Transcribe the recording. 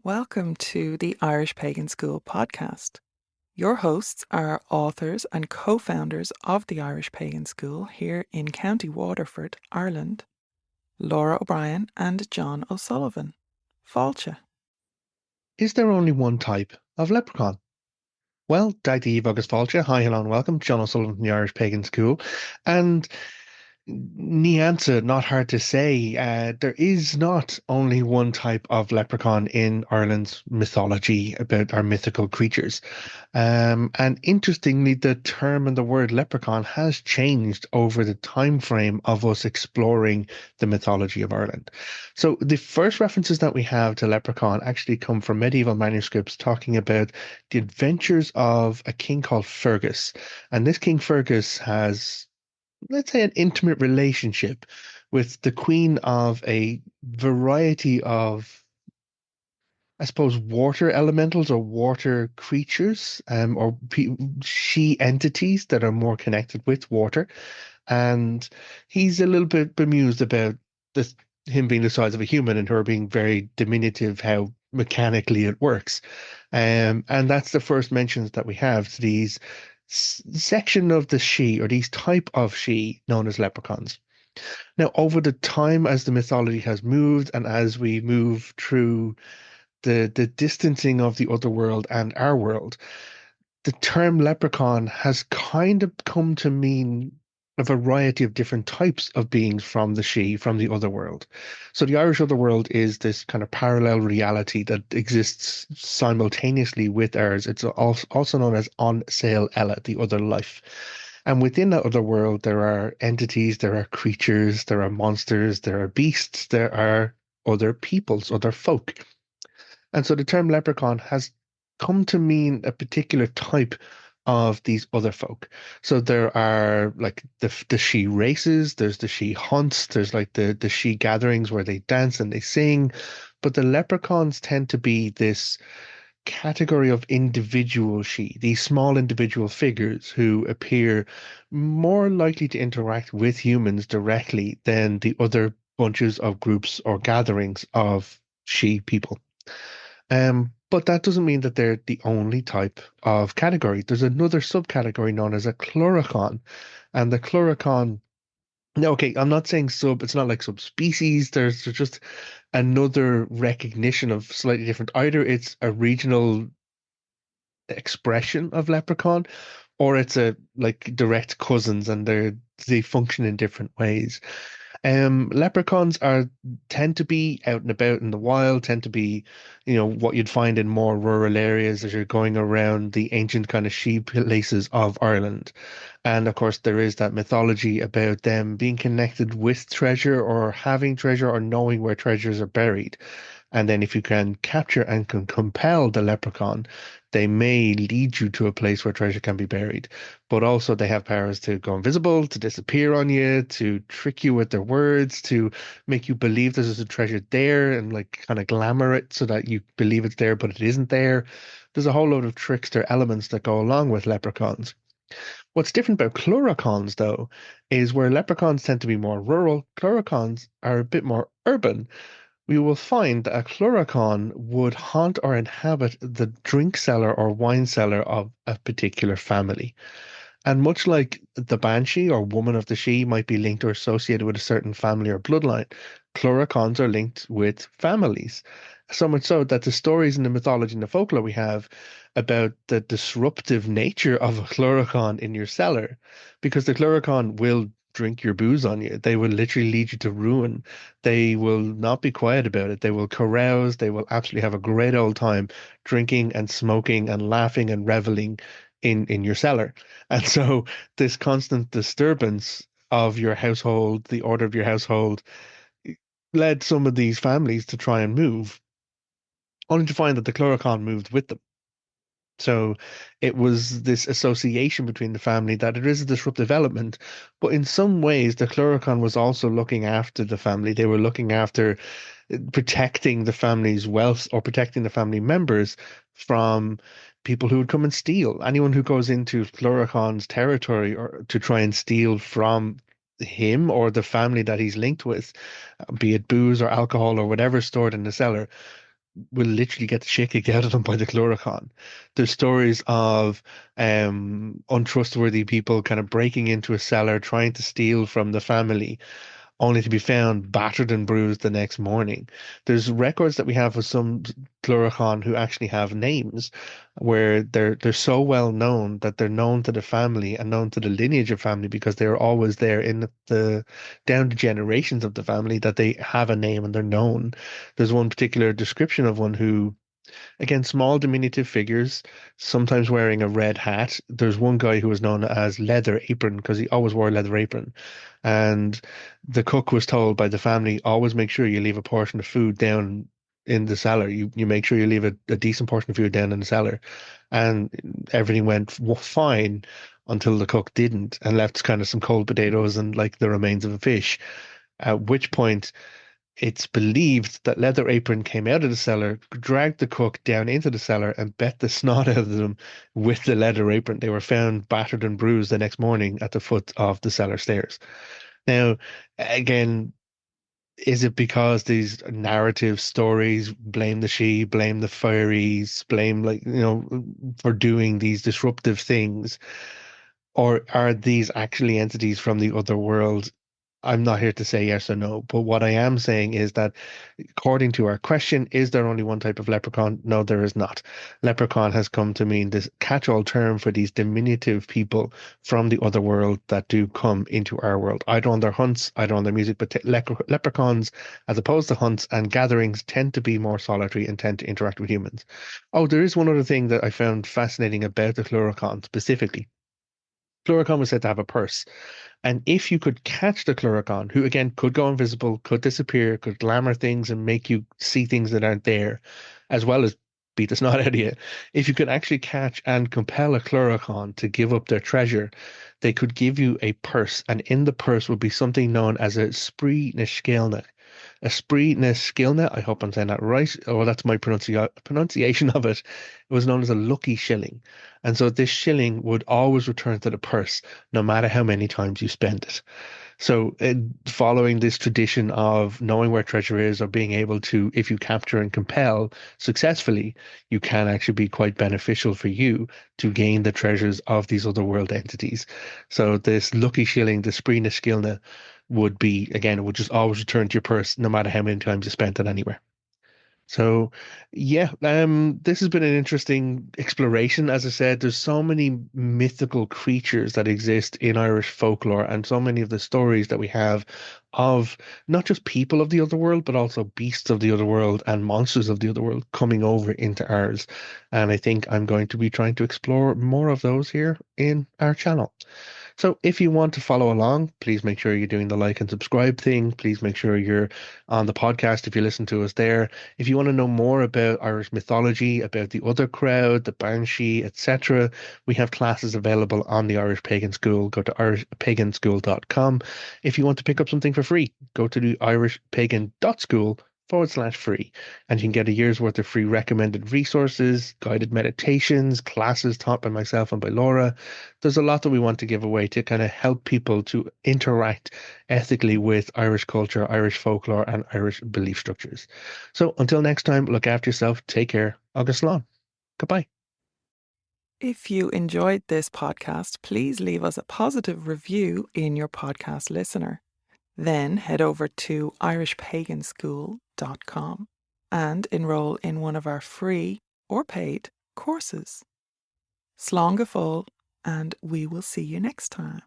Welcome to the Irish Pagan School podcast. Your hosts are authors and co-founders of the Irish Pagan School here in County Waterford, Ireland, Laura O'Brien and Jon O'Sullivan. Fáilte. Is there only one type of leprechaun? Well, Daithí agus Fáilte, hi, hello and welcome. Jon O'Sullivan from the Irish Pagan School. And ní answer, not hard to say. There is not only one type of leprechaun in Ireland's mythology about our mythical creatures. And interestingly, the term and the word leprechaun has changed over the time frame of us exploring the mythology of Ireland. So the first references that we have to leprechaun actually come from medieval manuscripts talking about the adventures of a king called Fergus. And this King Fergus has, let's say, an intimate relationship with the queen of a variety of, I suppose, water elementals or water creatures, or she entities that are more connected with water. And he's a little bit bemused about this, him being the size of a human and her being very diminutive, how mechanically it works. And that's the first mentions that we have to these section of the she, or these type of she known as leprechauns. Now, over the time as the mythology has moved and as we move through the distancing of the other world and our world, the term leprechaun has kind of come to mean a variety of different types of beings from from the other world. So the Irish other world is this kind of parallel reality that exists simultaneously with ours. It's also known as On Sale Ella, the other life. And within that other world, there are entities, there are creatures, there are monsters, there are beasts, there are other peoples, other folk. And so the term leprechaun has come to mean a particular type of these other folk. So there are like the she races, there's the she hunts, there's like the she gatherings where they dance and they sing, but the leprechauns tend to be this category of individual she, these small individual figures who appear more likely to interact with humans directly than the other bunches of groups or gatherings of she people. But that doesn't mean that they're the only type of category. There's another subcategory known as a Clurichaun. And the Clurichaun, no, okay, I'm not saying sub, it's not like subspecies. There's just another recognition of slightly different. Either it's a regional expression of leprechaun, or it's a like direct cousins and they function in different ways. Leprechauns are tend to be out and about in the wild, tend to be, what you'd find in more rural areas as you're going around the ancient kind of sheep places of Ireland. And of course, there is that mythology about them being connected with treasure or having treasure or knowing where treasures are buried. And then if you can capture and can compel the leprechaun, they may lead you to a place where treasure can be buried. But also they have powers to go invisible, to disappear on you, to trick you with their words, to make you believe there's a treasure there and like kind of glamour it so that you believe it's there, but it isn't there. There's a whole load of trickster elements that go along with leprechauns. What's different about clurichauns, though, is where leprechauns tend to be more rural, clurichauns are a bit more urban. We will find that a clurichaun would haunt or inhabit the drink cellar or wine cellar of a particular family. And much like the banshee or woman of the she might be linked or associated with a certain family or bloodline, clurichauns are linked with families. So much so that the stories in the mythology and the folklore we have about the disruptive nature of a clurichaun in your cellar, because the clurichaun will drink your booze on you. They will literally lead you to ruin. They will not be quiet about it. They will carouse. They will absolutely have a great old time drinking and smoking and laughing and reveling in your cellar. And so this constant disturbance of your household, the order of your household, led some of these families to try and move, only to find that the Clurichaun moved with them. So it was this association between the family that it is a disruptive element, but in some ways the Clurichaun was also looking after the family. They were looking after protecting the family's wealth or protecting the family members from people who would come and steal. Anyone who goes into Clurichaun's territory or to try and steal from him or the family that he's linked with, be it booze or alcohol or whatever stored in the cellar, will literally get the shit kicked out of them by the Clurichaun. There's stories of untrustworthy people kind of breaking into a cellar, trying to steal from the family, only to be found battered and bruised the next morning. There's records that we have of some Clurichaun who actually have names where they're so well known that they're known to the family and known to the lineage of family because they're always there in the down to generations of the family that they have a name and they're known. There's one particular description of one who, again, small diminutive figures, sometimes wearing a red hat. There's one guy who was known as Leather Apron because he always wore a leather apron. And the cook was told by the family, always make sure you leave a portion of food down in the cellar. You make sure you leave a decent portion of food down in the cellar. And everything went fine until the cook didn't and left kind of some cold potatoes and like the remains of a fish. At which point it's believed that Leather Apron came out of the cellar, dragged the cook down into the cellar, and bet the snot out of them with the leather apron. They were found battered and bruised the next morning at the foot of the cellar stairs. Now, again, is it because these narrative stories blame the she, blame the fairies, blame, like, for doing these disruptive things? Or are these actually entities from the other world? I'm not here to say yes or no, but what I am saying is that according to our question, is there only one type of leprechaun? No, there is not. Leprechaun has come to mean this catch-all term for these diminutive people from the other world that do come into our world, either on their hunts, either on their music, but leprechauns, as opposed to hunts and gatherings, tend to be more solitary and tend to interact with humans. Oh, there is one other thing that I found fascinating about the Clurichaun specifically. Clurichaun was said to have a purse. And if you could catch the Clurichaun, who again could go invisible, could disappear, could glamour things and make you see things that aren't there, as well as beat the snot out of you, if you could actually catch and compel a Clurichaun to give up their treasure, they could give you a purse. And in the purse would be something known as a spree na scéalna. A spree na scéalna, I hope I'm saying that right. Oh, that's my pronunciation of it. It was known as a lucky shilling. And so this shilling would always return to the purse, no matter how many times you spend it. So, following this tradition of knowing where treasure is or being able to, if you capture and compel successfully, you can actually be quite beneficial for you to gain the treasures of these other world entities. So, this lucky shilling, the spree na scéalna, would be, again, it would just always return to your purse, no matter how many times you spent it anywhere. So, yeah, this has been an interesting exploration. As I said, there's so many mythical creatures that exist in Irish folklore, and so many of the stories that we have of not just people of the other world, but also beasts of the other world and monsters of the other world coming over into ours. And I think I'm going to be trying to explore more of those here in our channel. So if you want to follow along, please make sure you're doing the like and subscribe thing. Please make sure you're on the podcast if you listen to us there. If you want to know more about Irish mythology, about the other crowd, the Banshee, etc., we have classes available on the Irish Pagan School. Go to irishpaganschool.com. If you want to pick up something for free, go to the irishpagan.school/free, and you can get a year's worth of free recommended resources, guided meditations, classes taught by myself and by Laura. There's a lot that we want to give away to kind of help people to interact ethically with Irish culture, Irish folklore, and Irish belief structures. So until next time, look after yourself, take care, agus slán. Goodbye. If you enjoyed this podcast, please leave us a positive review in your podcast listener. Then head over to irishpaganschool.com and enroll in one of our free or paid courses. Slán go fóill, and we will see you next time.